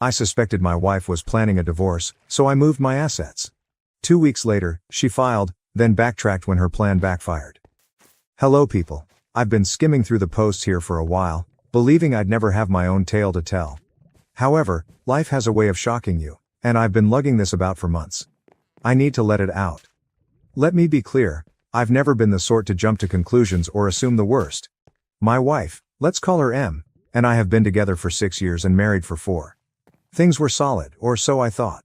I suspected my wife was planning a divorce, so I moved my assets. 2 weeks later, she filed, then backtracked when her plan backfired. Hello people. I've been skimming through the posts here for a while, believing I'd never have my own tale to tell. However, life has a way of shocking you, and I've been lugging this about for months. I need to let it out. Let me be clear, I've never been the sort to jump to conclusions or assume the worst. My wife, let's call her M, and I have been together for 6 years and married for 4. Things were solid, or so I thought.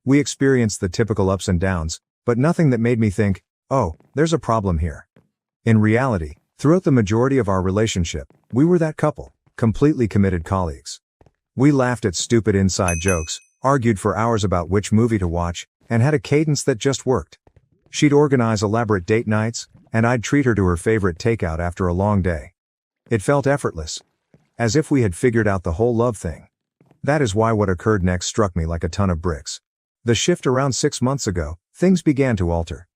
We experienced the typical ups and downs, but nothing that made me think, oh, there's a problem here. In reality, throughout the majority of our relationship, we were that couple, completely committed colleagues. We laughed at stupid inside jokes, argued for hours about which movie to watch, and had a cadence that just worked. She'd organize elaborate date nights, and I'd treat her to her favorite takeout after a long day. It felt effortless. As if we had figured out the whole love thing. That is why what occurred next struck me like a ton of bricks. The shift around 6 months ago, things began to alter.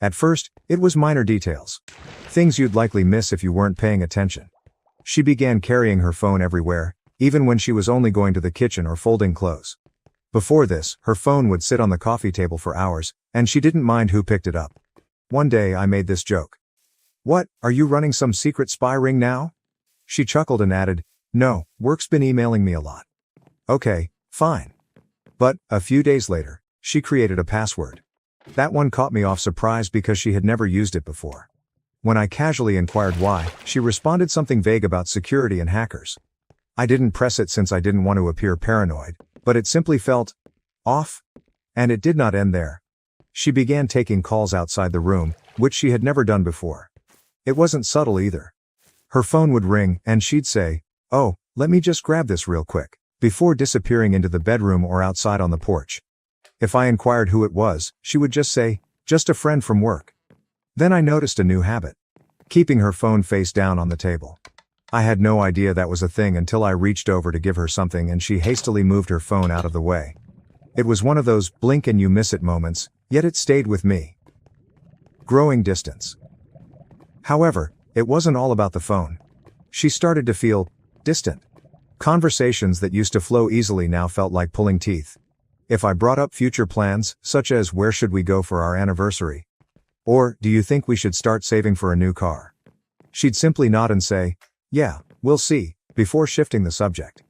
At first, it was minor details. Things you'd likely miss if you weren't paying attention. She began carrying her phone everywhere, even when she was only going to the kitchen or folding clothes. Before this, her phone would sit on the coffee table for hours, and she didn't mind who picked it up. One day I made this joke. "What, are you running some secret spy ring now?" She chuckled and added, "No, work's been emailing me a lot." Okay, fine. But, a few days later, she created a password. That one caught me off surprise because she had never used it before. When I casually inquired why, she responded something vague about security and hackers. I didn't press it since I didn't want to appear paranoid, but it simply felt off. And it did not end there. She began taking calls outside the room, which she had never done before. It wasn't subtle either. Her phone would ring, and she'd say, "Oh, let me just grab this real quick," before disappearing into the bedroom or outside on the porch. If I inquired who it was, she would just say, "Just a friend from work." Then I noticed a new habit. Keeping her phone face down on the table. I had no idea that was a thing until I reached over to give her something and she hastily moved her phone out of the way. It was one of those blink and you miss it moments, yet it stayed with me. Growing distance. However, it wasn't all about the phone. She started to feel distant. Conversations that used to flow easily now felt like pulling teeth. If I brought up future plans, such as where should we go for our anniversary? Or, do you think we should start saving for a new car? She'd simply nod and say, "Yeah, we'll see," before shifting the subject.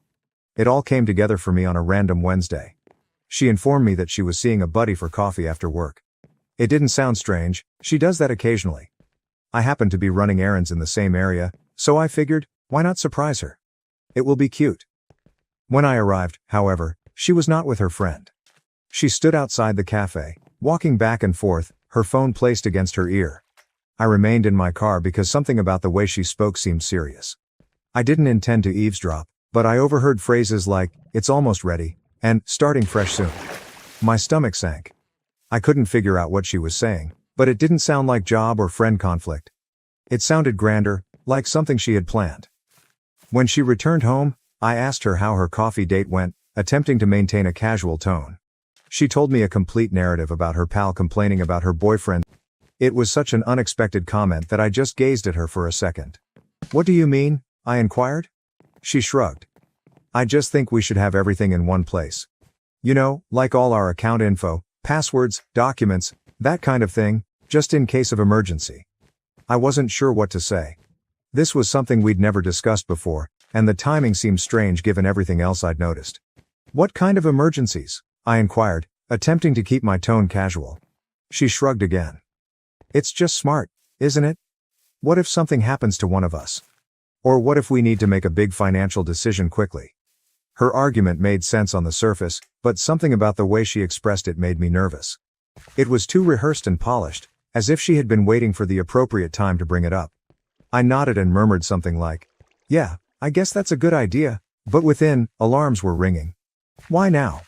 It all came together for me on a random Wednesday. She informed me that she was seeing a buddy for coffee after work. It didn't sound strange, she does that occasionally. I happened to be running errands in the same area, so I figured, why not surprise her? It will be cute. When I arrived, however, she was not with her friend. She stood outside the cafe, walking back and forth, her phone placed against her ear. I remained in my car because something about the way she spoke seemed serious. I didn't intend to eavesdrop, but I overheard phrases like, "It's almost ready," and "starting fresh soon." My stomach sank. I couldn't figure out what she was saying, but it didn't sound like job or friend conflict. It sounded grander, like something she had planned. When she returned home, I asked her how her coffee date went, attempting to maintain a casual tone. She told me a complete narrative about her pal complaining about her boyfriend. It was such an unexpected comment that I just gazed at her for a second. "What do you mean?" I inquired. She shrugged. "I just think we should have everything in one place. You know, like all our account info, passwords, documents, that kind of thing, just in case of emergency." I wasn't sure what to say. This was something we'd never discussed before, and the timing seemed strange given everything else I'd noticed. "What kind of emergencies?" I inquired, attempting to keep my tone casual. She shrugged again. "It's just smart, isn't it? What if something happens to one of us? Or what if we need to make a big financial decision quickly?" Her argument made sense on the surface, but something about the way she expressed it made me nervous. It was too rehearsed and polished, as if she had been waiting for the appropriate time to bring it up. I nodded and murmured something like, "Yeah, I guess that's a good idea," but within, alarms were ringing. Why now?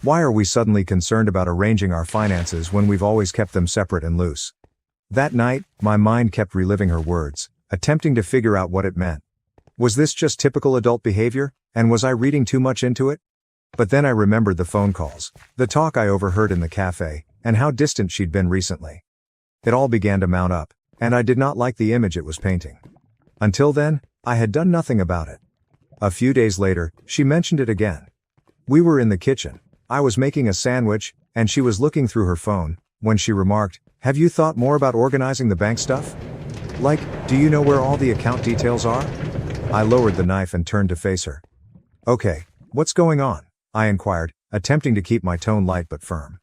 Why are we suddenly concerned about arranging our finances when we've always kept them separate and loose? That night, my mind kept reliving her words, attempting to figure out what it meant. Was this just typical adult behavior, and was I reading too much into it? But then I remembered the phone calls, the talk I overheard in the cafe, and how distant she'd been recently. It all began to mount up, and I did not like the image it was painting. Until then, I had done nothing about it. A few days later, she mentioned it again. We were in the kitchen. I was making a sandwich, and she was looking through her phone, when she remarked, "Have you thought more about organizing the bank stuff? Like, do you know where all the account details are?" I lowered the knife and turned to face her. "Okay, what's going on?" I inquired, attempting to keep my tone light but firm.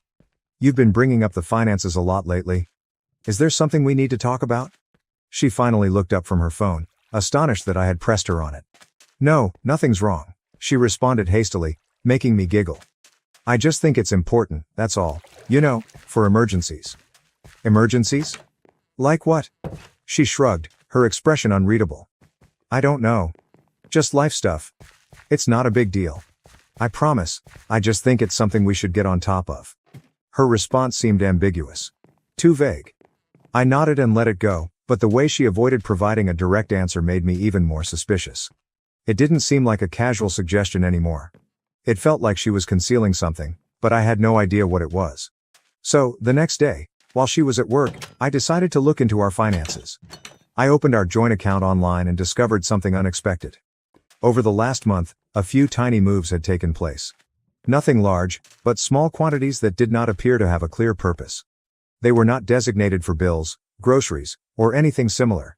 "You've been bringing up the finances a lot lately. Is there something we need to talk about?" She finally looked up from her phone, astonished that I had pressed her on it. "No, nothing's wrong," she responded hastily, making me giggle. "I just think it's important, that's all. You know, for emergencies." "Emergencies? Like what?" She shrugged, her expression unreadable. "I don't know. Just life stuff. It's not a big deal. I promise, I just think it's something we should get on top of." Her response seemed ambiguous. Too vague. I nodded and let it go, but the way she avoided providing a direct answer made me even more suspicious. It didn't seem like a casual suggestion anymore. It felt like she was concealing something, but I had no idea what it was. So, the next day, while she was at work, I decided to look into our finances. I opened our joint account online and discovered something unexpected. Over the last month, a few tiny moves had taken place. Nothing large, but small quantities that did not appear to have a clear purpose. They were not designated for bills, groceries, or anything similar.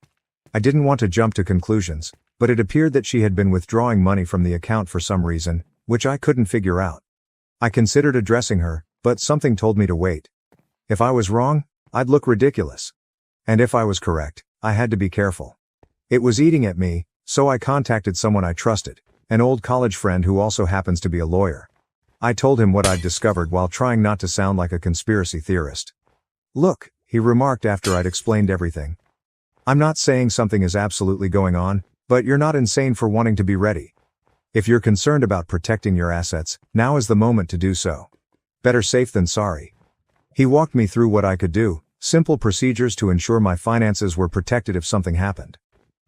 I didn't want to jump to conclusions, but it appeared that she had been withdrawing money from the account for some reason, which I couldn't figure out. I considered addressing her, but something told me to wait. If I was wrong, I'd look ridiculous. And if I was correct, I had to be careful. It was eating at me, so I contacted someone I trusted, an old college friend who also happens to be a lawyer. I told him what I'd discovered while trying not to sound like a conspiracy theorist. "Look," he remarked after I'd explained everything. "I'm not saying something is absolutely going on, but you're not insane for wanting to be ready. If you're concerned about protecting your assets, now is the moment to do so. Better safe than sorry." He walked me through what I could do, simple procedures to ensure my finances were protected if something happened.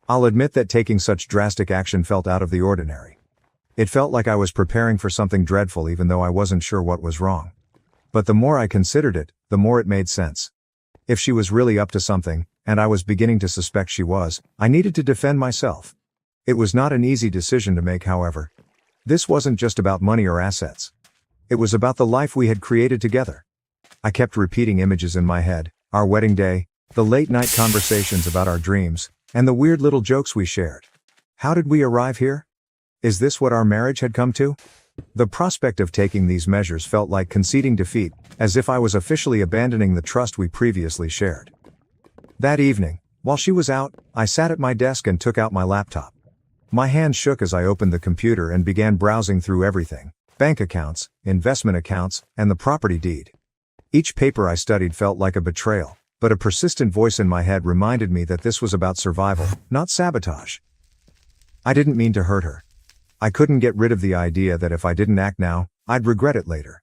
I'll admit that taking such drastic action felt out of the ordinary. It felt like I was preparing for something dreadful even though I wasn't sure what was wrong. But the more I considered it, the more it made sense. If she was really up to something, and I was beginning to suspect she was, I needed to defend myself. It was not an easy decision to make, however. This wasn't just about money or assets. It was about the life we had created together. I kept repeating images in my head, our wedding day, the late-night conversations about our dreams, and the weird little jokes we shared. How did we arrive here? Is this what our marriage had come to? The prospect of taking these measures felt like conceding defeat, as if I was officially abandoning the trust we previously shared. That evening, while she was out, I sat at my desk and took out my laptop. My hand shook as I opened the computer and began browsing through everything: bank accounts, investment accounts, and the property deed. Each paper I studied felt like a betrayal, but a persistent voice in my head reminded me that this was about survival, not sabotage. I didn't mean to hurt her. I couldn't get rid of the idea that if I didn't act now, I'd regret it later.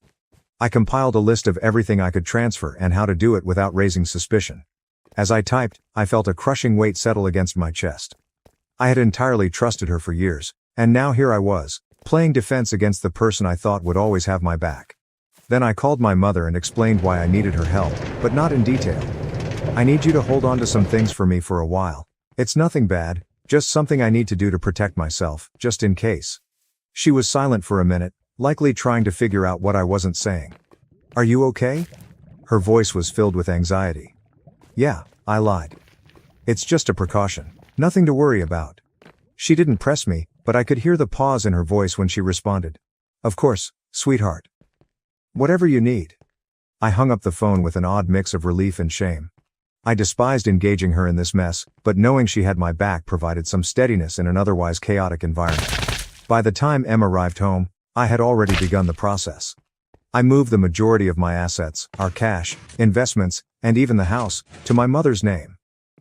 I compiled a list of everything I could transfer and how to do it without raising suspicion. As I typed, I felt a crushing weight settle against my chest. I had entirely trusted her for years, and now here I was, playing defense against the person I thought would always have my back. Then I called my mother and explained why I needed her help, but not in detail. "I need you to hold on to some things for me for a while. It's nothing bad, just something I need to do to protect myself, just in case." She was silent for a minute, likely trying to figure out what I wasn't saying. "Are you okay?" Her voice was filled with anxiety. "Yeah," I lied. "It's just a precaution. Nothing to worry about." She didn't press me, but I could hear the pause in her voice when she responded. "Of course, sweetheart. Whatever you need." I hung up the phone with an odd mix of relief and shame. I despised engaging her in this mess, but knowing she had my back provided some steadiness in an otherwise chaotic environment. By the time Em arrived home, I had already begun the process. I moved the majority of my assets, our cash, investments, and even the house, to my mother's name.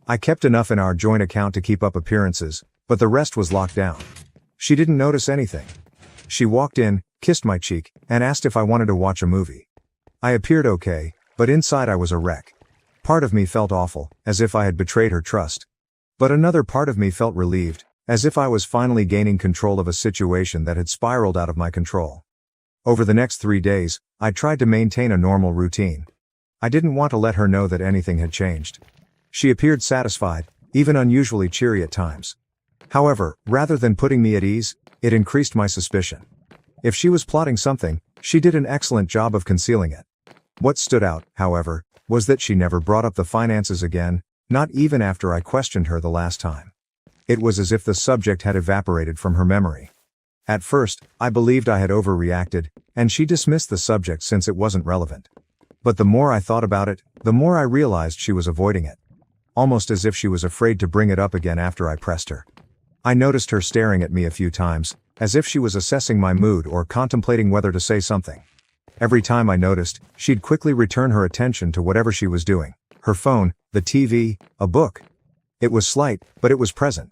I kept enough in our joint account to keep up appearances, but the rest was locked down. She didn't notice anything. She walked in, kissed my cheek, and asked if I wanted to watch a movie. I appeared okay, but inside I was a wreck. Part of me felt awful, as if I had betrayed her trust. But another part of me felt relieved, as if I was finally gaining control of a situation that had spiraled out of my control. Over the next 3 days, I tried to maintain a normal routine. I didn't want to let her know that anything had changed. She appeared satisfied, even unusually cheery at times. However, rather than putting me at ease, it increased my suspicion. If she was plotting something, she did an excellent job of concealing it. What stood out, however, was that she never brought up the finances again, not even after I questioned her the last time. It was as if the subject had evaporated from her memory. At first, I believed I had overreacted, and she dismissed the subject since it wasn't relevant. But the more I thought about it, the more I realized she was avoiding it. Almost as if she was afraid to bring it up again after I pressed her. I noticed her staring at me a few times, as if she was assessing my mood or contemplating whether to say something. Every time I noticed, she'd quickly return her attention to whatever she was doing. Her phone, the TV, a book. It was slight, but it was present.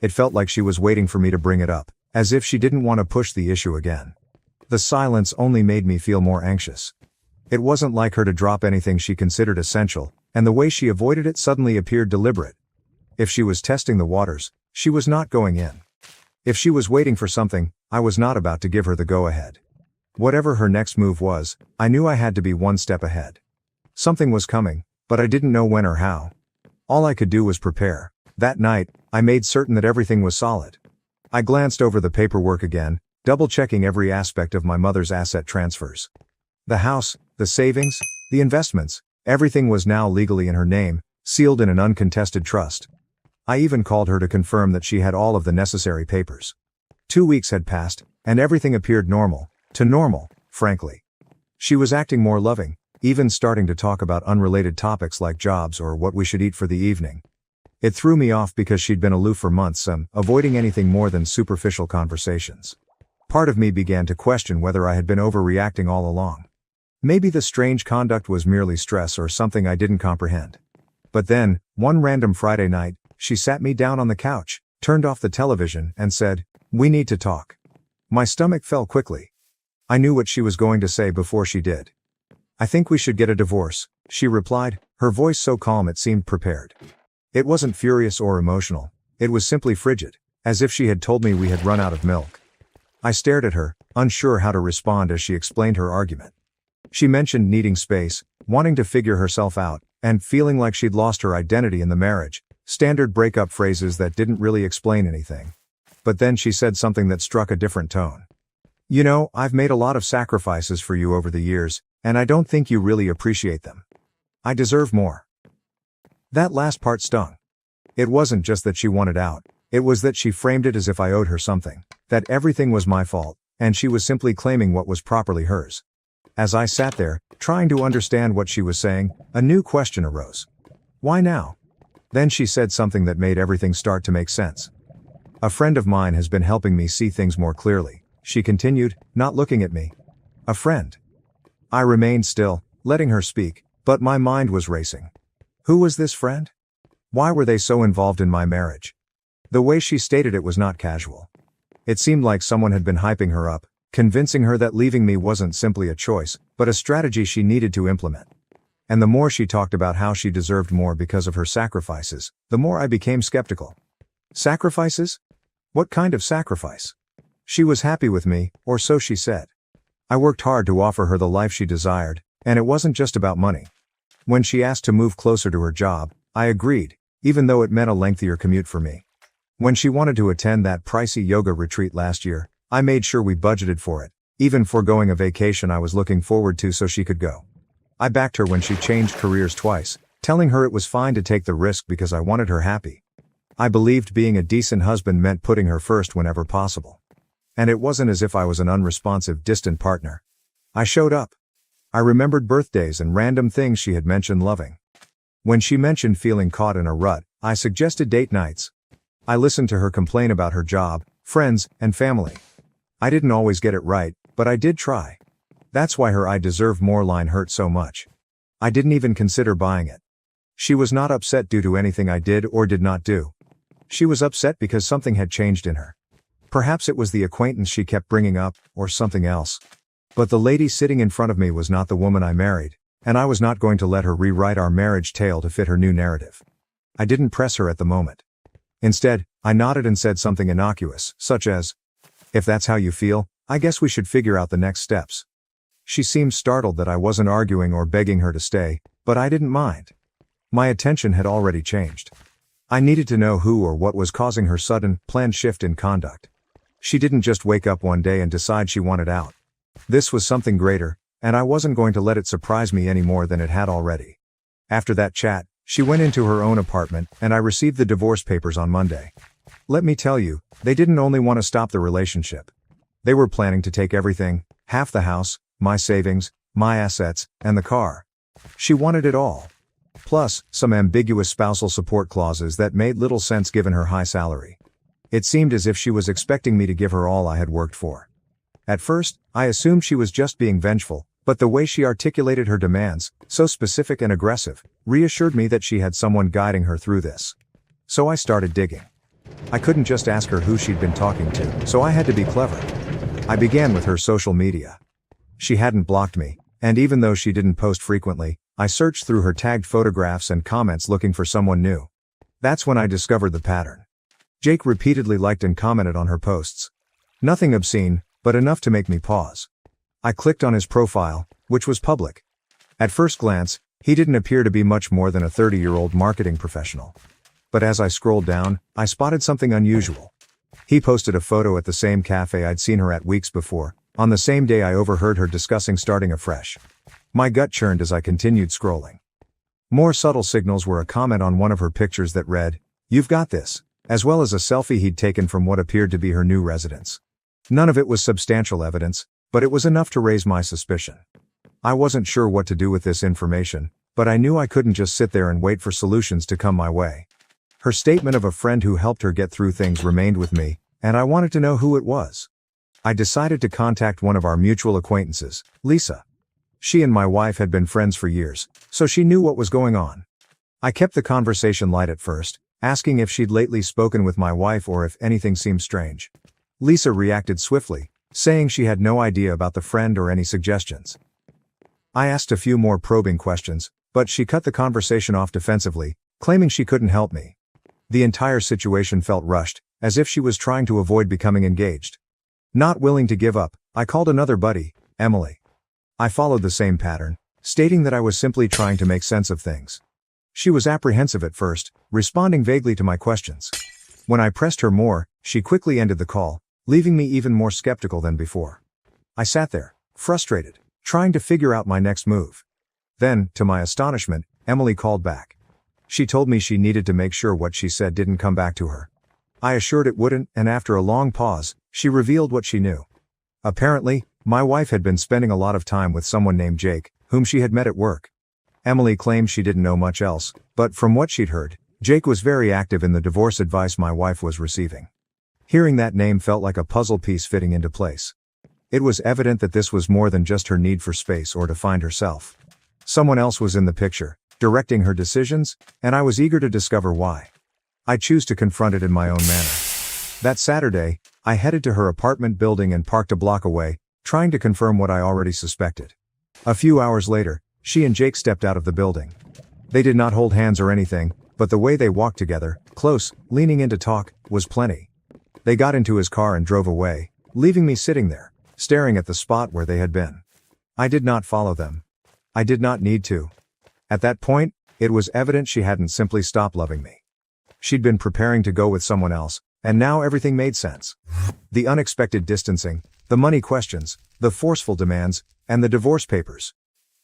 It felt like she was waiting for me to bring it up, as if she didn't want to push the issue again. The silence only made me feel more anxious. It wasn't like her to drop anything she considered essential, and the way she avoided it suddenly appeared deliberate. If she was testing the waters, she was not going in. If she was waiting for something, I was not about to give her the go-ahead. Whatever her next move was, I knew I had to be one step ahead. Something was coming, but I didn't know when or how. All I could do was prepare. That night, I made certain that everything was solid. I glanced over the paperwork again, double-checking every aspect of my mother's asset transfers. The house, the savings, the investments, everything was now legally in her name, sealed in an uncontested trust. I even called her to confirm that she had all of the necessary papers. 2 weeks had passed, and everything appeared normal, frankly. She was acting more loving, even starting to talk about unrelated topics like jobs or what we should eat for the evening. It threw me off because she'd been aloof for months, avoiding anything more than superficial conversations. Part of me began to question whether I had been overreacting all along. Maybe the strange conduct was merely stress or something I didn't comprehend. But then, one random Friday night, she sat me down on the couch, turned off the television, and said, "We need to talk." My stomach fell quickly. I knew what she was going to say before she did. "I think we should get a divorce," she replied, her voice so calm it seemed prepared. It wasn't furious or emotional, it was simply frigid, as if she had told me we had run out of milk. I stared at her, unsure how to respond as she explained her argument. She mentioned needing space, wanting to figure herself out, and feeling like she'd lost her identity in the marriage, standard breakup phrases that didn't really explain anything. But then she said something that struck a different tone. "You know, I've made a lot of sacrifices for you over the years, and I don't think you really appreciate them. I deserve more." That last part stung. It wasn't just that she wanted out, it was that she framed it as if I owed her something, that everything was my fault, and she was simply claiming what was properly hers. As I sat there, trying to understand what she was saying, a new question arose. Why now? Then she said something that made everything start to make sense. "A friend of mine has been helping me see things more clearly," she continued, not looking at me. "A friend." I remained still, letting her speak, but my mind was racing. Who was this friend? Why were they so involved in my marriage? The way she stated it was not casual. It seemed like someone had been hyping her up, convincing her that leaving me wasn't simply a choice, but a strategy she needed to implement. And the more she talked about how she deserved more because of her sacrifices, the more I became skeptical. Sacrifices? What kind of sacrifice? She was happy with me, or so she said. I worked hard to offer her the life she desired, and it wasn't just about money. When she asked to move closer to her job, I agreed, even though it meant a lengthier commute for me. When she wanted to attend that pricey yoga retreat last year, I made sure we budgeted for it, even foregoing a vacation I was looking forward to so she could go. I backed her when she changed careers twice, telling her it was fine to take the risk because I wanted her happy. I believed being a decent husband meant putting her first whenever possible. And it wasn't as if I was an unresponsive, distant partner. I showed up. I remembered birthdays and random things she had mentioned loving. When she mentioned feeling caught in a rut, I suggested date nights. I listened to her complain about her job, friends, and family. I didn't always get it right, but I did try. That's why her "I deserve more" line hurt so much. I didn't even consider buying it. She was not upset due to anything I did or did not do. She was upset because something had changed in her. Perhaps it was the acquaintance she kept bringing up, or something else. But the lady sitting in front of me was not the woman I married, and I was not going to let her rewrite our marriage tale to fit her new narrative. I didn't press her at the moment. Instead, I nodded and said something innocuous, such as, "If that's how you feel, I guess we should figure out the next steps." She seemed startled that I wasn't arguing or begging her to stay, but I didn't mind. My attention had already changed. I needed to know who or what was causing her sudden, planned shift in conduct. She didn't just wake up one day and decide she wanted out. This was something greater, and I wasn't going to let it surprise me any more than it had already. After that chat, she went into her own apartment, and I received the divorce papers on Monday. Let me tell you, they didn't only want to stop the relationship. They were planning to take everything, half the house, my savings, my assets, and the car. She wanted it all. Plus, some ambiguous spousal support clauses that made little sense given her high salary. It seemed as if she was expecting me to give her all I had worked for. At first, I assumed she was just being vengeful, but the way she articulated her demands, so specific and aggressive, reassured me that she had someone guiding her through this. So I started digging. I couldn't just ask her who she'd been talking to, so I had to be clever. I began with her social media. She hadn't blocked me, and even though she didn't post frequently, I searched through her tagged photographs and comments looking for someone new. That's when I discovered the pattern. Jake repeatedly liked and commented on her posts. Nothing obscene, but enough to make me pause. I clicked on his profile, which was public. At first glance, he didn't appear to be much more than a 30-year-old marketing professional. But as I scrolled down, I spotted something unusual. He posted a photo at the same cafe I'd seen her at weeks before, on the same day I overheard her discussing starting afresh. My gut churned as I continued scrolling. More subtle signals were a comment on one of her pictures that read, "You've got this," as well as a selfie he'd taken from what appeared to be her new residence. None of it was substantial evidence, but it was enough to raise my suspicion. I wasn't sure what to do with this information, but I knew I couldn't just sit there and wait for solutions to come my way. Her statement of a friend who helped her get through things remained with me, and I wanted to know who it was. I decided to contact one of our mutual acquaintances, Lisa. She and my wife had been friends for years, so she knew what was going on. I kept the conversation light at first, asking if she'd lately spoken with my wife or if anything seemed strange. Lisa reacted swiftly, saying she had no idea about the friend or any suggestions. I asked a few more probing questions, but she cut the conversation off defensively, claiming she couldn't help me. The entire situation felt rushed, as if she was trying to avoid becoming engaged. Not willing to give up, I called another buddy, Emily. I followed the same pattern, stating that I was simply trying to make sense of things. She was apprehensive at first, responding vaguely to my questions. When I pressed her more, she quickly ended the call, leaving me even more skeptical than before. I sat there, frustrated, trying to figure out my next move. Then, to my astonishment, Emily called back. She told me she needed to make sure what she said didn't come back to her. I assured it wouldn't, and after a long pause, she revealed what she knew. Apparently, my wife had been spending a lot of time with someone named Jake, whom she had met at work. Emily claimed she didn't know much else, but from what she'd heard, Jake was very active in the divorce advice my wife was receiving. Hearing that name felt like a puzzle piece fitting into place. It was evident that this was more than just her need for space or to find herself. Someone else was in the picture, directing her decisions, and I was eager to discover why. I chose to confront it in my own manner. That Saturday, I headed to her apartment building and parked a block away, trying to confirm what I already suspected. A few hours later, she and Jake stepped out of the building. They did not hold hands or anything, but the way they walked together, close, leaning in to talk, was plenty. They got into his car and drove away, leaving me sitting there, staring at the spot where they had been. I did not follow them. I did not need to. At that point, it was evident she hadn't simply stopped loving me. She'd been preparing to go with someone else, and now everything made sense. The unexpected distancing, the money questions, the forceful demands, and the divorce papers.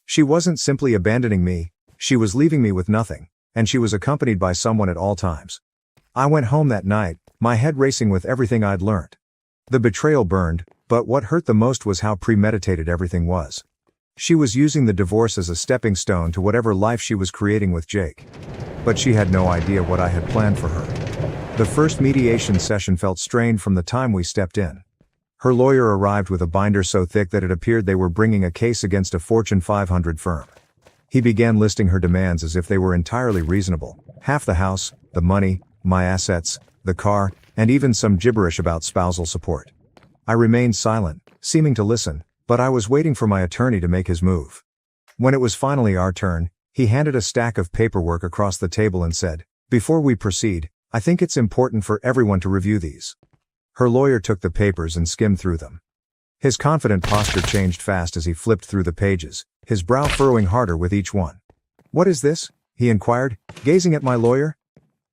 She wasn't simply abandoning me, she was leaving me with nothing, and she was accompanied by someone at all times. I went home that night, my head racing with everything I'd learned. The betrayal burned, but what hurt the most was how premeditated everything was. She was using the divorce as a stepping stone to whatever life she was creating with Jake. But she had no idea what I had planned for her. The first mediation session felt strained from the time we stepped in. Her lawyer arrived with a binder so thick that it appeared they were bringing a case against a Fortune 500 firm. He began listing her demands as if they were entirely reasonable. Half the house, the money, my assets, the car, and even some gibberish about spousal support. I remained silent, seeming to listen, but I was waiting for my attorney to make his move. When it was finally our turn, he handed a stack of paperwork across the table and said, "Before we proceed, I think it's important for everyone to review these." Her lawyer took the papers and skimmed through them. His confident posture changed fast as he flipped through the pages, his brow furrowing harder with each one. "What is this?" he inquired, gazing at my lawyer.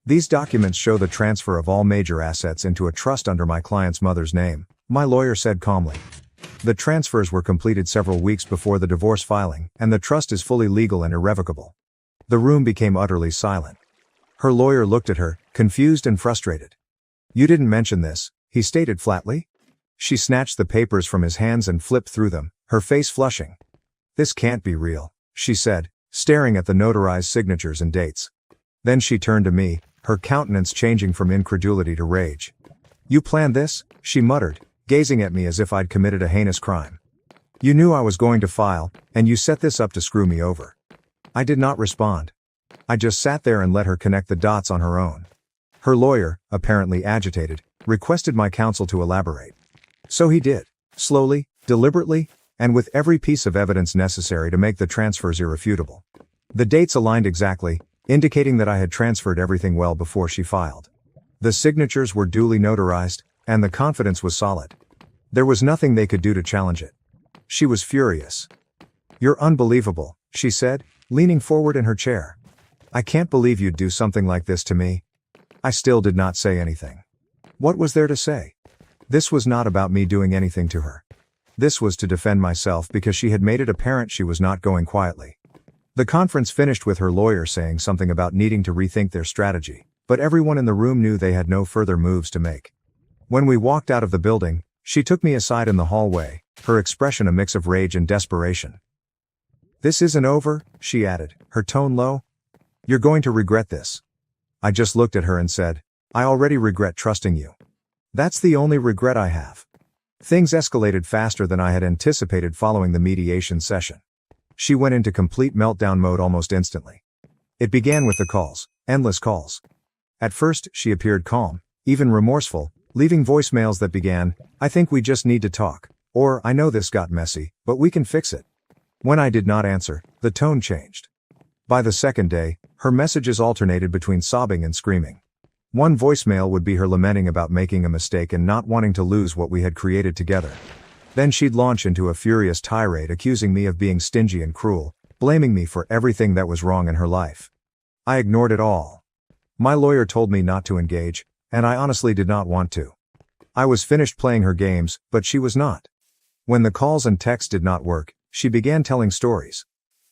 These documents show the transfer of all major assets into a trust under my client's mother's name, my lawyer said calmly. The transfers were completed several weeks before the divorce filing, and the trust is fully legal and irrevocable. The room became utterly silent. Her lawyer looked at her, confused and frustrated. You didn't mention this, he stated flatly. She snatched the papers from his hands and flipped through them, her face flushing. This can't be real, she said, staring at the notarized signatures and dates. Then she turned to me, her countenance changing from incredulity to rage. You planned this? She muttered, gazing at me as if I'd committed a heinous crime. You knew I was going to file, and you set this up to screw me over. I did not respond. I just sat there and let her connect the dots on her own. Her lawyer, apparently agitated, requested my counsel to elaborate. So he did, slowly, deliberately, and with every piece of evidence necessary to make the transfers irrefutable. The dates aligned exactly, indicating that I had transferred everything well before she filed. The signatures were duly notarized, and the confidence was solid. There was nothing they could do to challenge it. She was furious. You're unbelievable, she said, leaning forward in her chair. I can't believe you'd do something like this to me. I still did not say anything. What was there to say? This was not about me doing anything to her. This was to defend myself because she had made it apparent she was not going quietly. The conference finished with her lawyer saying something about needing to rethink their strategy, but everyone in the room knew they had no further moves to make. When we walked out of the building, she took me aside in the hallway, her expression a mix of rage and desperation. This isn't over, she added, her tone low. You're going to regret this. I just looked at her and said, I already regret trusting you. That's the only regret I have. Things escalated faster than I had anticipated following the mediation session. She went into complete meltdown mode almost instantly. It began with the calls, endless calls. At first, she appeared calm, even remorseful, leaving voicemails that began, I think we just need to talk, or I know this got messy, but we can fix it. When I did not answer, the tone changed. By the second day, her messages alternated between sobbing and screaming. One voicemail would be her lamenting about making a mistake and not wanting to lose what we had created together. Then she'd launch into a furious tirade accusing me of being stingy and cruel, blaming me for everything that was wrong in her life. I ignored it all. My lawyer told me not to engage, and I honestly did not want to. I was finished playing her games, but she was not. When the calls and texts did not work, she began telling stories.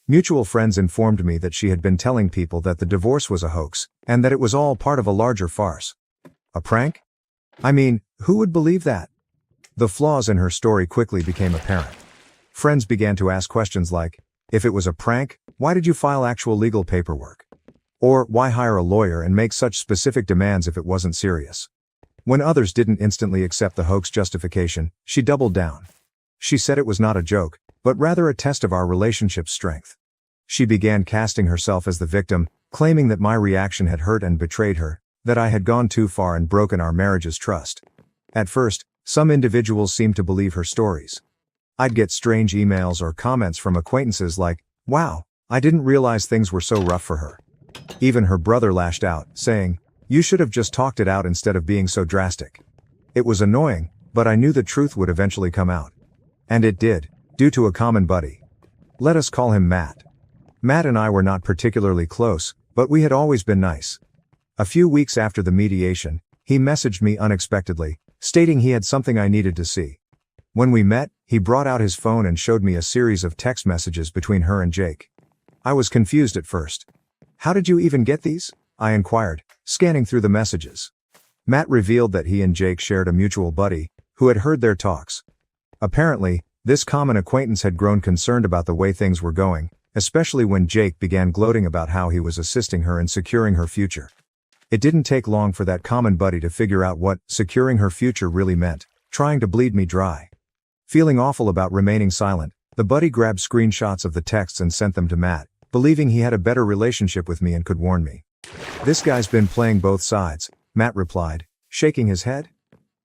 Mutual friends informed me that she had been telling people that the divorce was a hoax, and that it was all part of a larger farce. A prank? I mean, who would believe that? The flaws in her story quickly became apparent. Friends began to ask questions like, if it was a prank, why did you file actual legal paperwork? Or, why hire a lawyer and make such specific demands if it wasn't serious? When others didn't instantly accept the hoax justification, she doubled down. She said it was not a joke, but rather a test of our relationship's strength. She began casting herself as the victim, claiming that my reaction had hurt and betrayed her, that I had gone too far and broken our marriage's trust. At first, some individuals seemed to believe her stories. I'd get strange emails or comments from acquaintances like, wow, I didn't realize things were so rough for her. Even her brother lashed out, saying, you should have just talked it out instead of being so drastic. It was annoying, but I knew the truth would eventually come out. And it did, due to a common buddy. Let us call him Matt. Matt and I were not particularly close, but we had always been nice. A few weeks after the mediation, he messaged me unexpectedly, stating he had something I needed to see. When we met, he brought out his phone and showed me a series of text messages between her and Jake. I was confused at first. How did you even get these? I inquired, scanning through the messages. Matt revealed that he and Jake shared a mutual buddy, who had heard their talks. Apparently, this common acquaintance had grown concerned about the way things were going, especially when Jake began gloating about how he was assisting her in securing her future. It didn't take long for that common buddy to figure out what securing her future really meant, trying to bleed me dry. Feeling awful about remaining silent, the buddy grabbed screenshots of the texts and sent them to Matt, believing he had a better relationship with me and could warn me. This guy's been playing both sides, Matt replied, shaking his head.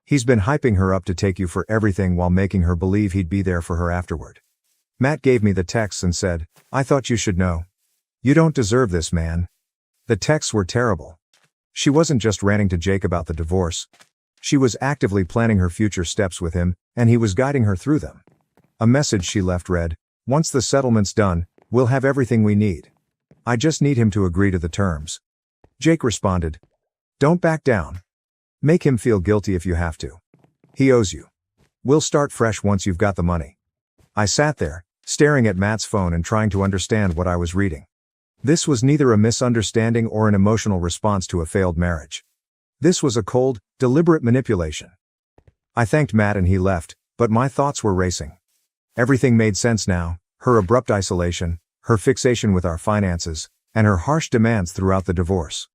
He's been hyping her up to take you for everything while making her believe he'd be there for her afterward. Matt gave me the texts and said, I thought you should know. You don't deserve this, man. The texts were terrible. She wasn't just ranting to Jake about the divorce. She was actively planning her future steps with him, and he was guiding her through them. A message she left read, once the settlement's done, we'll have everything we need. I just need him to agree to the terms. Jake responded, Don't back down. Make him feel guilty if you have to. He owes you. We'll start fresh once you've got the money. I sat there, staring at Matt's phone and trying to understand what I was reading. This was neither a misunderstanding or an emotional response to a failed marriage. This was a cold, deliberate manipulation. I thanked Matt and he left, but my thoughts were racing. Everything made sense now, her abrupt isolation, her fixation with our finances, and her harsh demands throughout the divorce.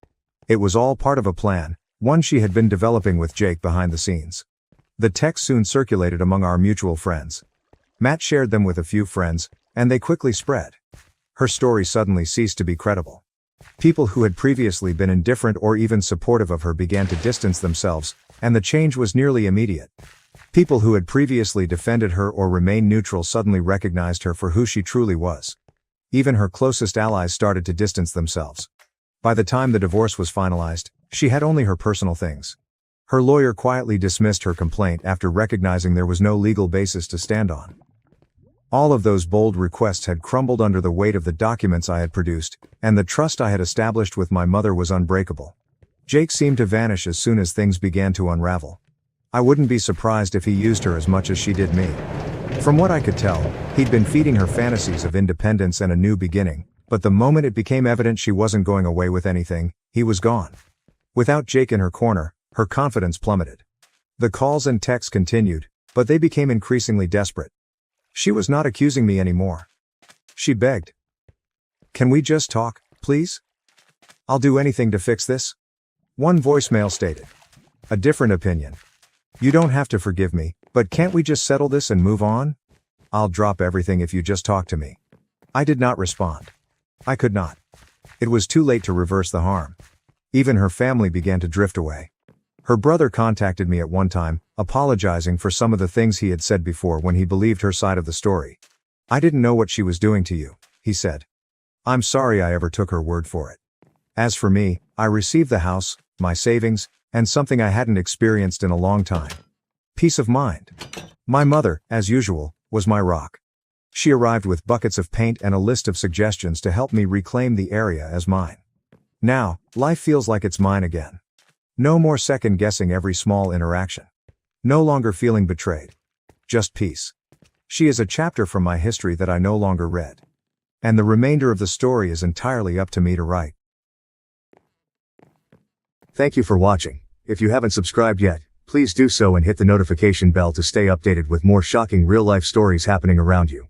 It was all part of a plan, one she had been developing with Jake behind the scenes. The text soon circulated among our mutual friends. Matt shared them with a few friends, and they quickly spread. Her story suddenly ceased to be credible. People who had previously been indifferent or even supportive of her began to distance themselves, and the change was nearly immediate. People who had previously defended her or remained neutral suddenly recognized her for who she truly was. Even her closest allies started to distance themselves. By the time the divorce was finalized, she had only her personal things. Her lawyer quietly dismissed her complaint after recognizing there was no legal basis to stand on. All of those bold requests had crumbled under the weight of the documents I had produced, and the trust I had established with my mother was unbreakable. Jake seemed to vanish as soon as things began to unravel. I wouldn't be surprised if he used her as much as she did me. From what I could tell, he'd been feeding her fantasies of independence and a new beginning, but the moment it became evident she wasn't going away with anything, he was gone. Without Jake in her corner, her confidence plummeted. The calls and texts continued, but they became increasingly desperate. She was not accusing me anymore. She begged. "Can we just talk, please? I'll do anything to fix this." One voicemail stated. A different opinion. "You don't have to forgive me, but can't we just settle this and move on? I'll drop everything if you just talk to me." I did not respond. I could not. It was too late to reverse the harm. Even her family began to drift away. Her brother contacted me at one time, apologizing for some of the things he had said before when he believed her side of the story. "I didn't know what she was doing to you," he said. "I'm sorry I ever took her word for it." As for me, I received the house, my savings, and something I hadn't experienced in a long time. Peace of mind. My mother, as usual, was my rock. She arrived with buckets of paint and a list of suggestions to help me reclaim the area as mine. Now, life feels like it's mine again. No more second-guessing every small interaction. No longer feeling betrayed. Just peace. She is a chapter from my history that I no longer read. And the remainder of the story is entirely up to me to write. Thank you for watching. If you haven't subscribed yet, please do so and hit the notification bell to stay updated with more shocking real-life stories happening around you.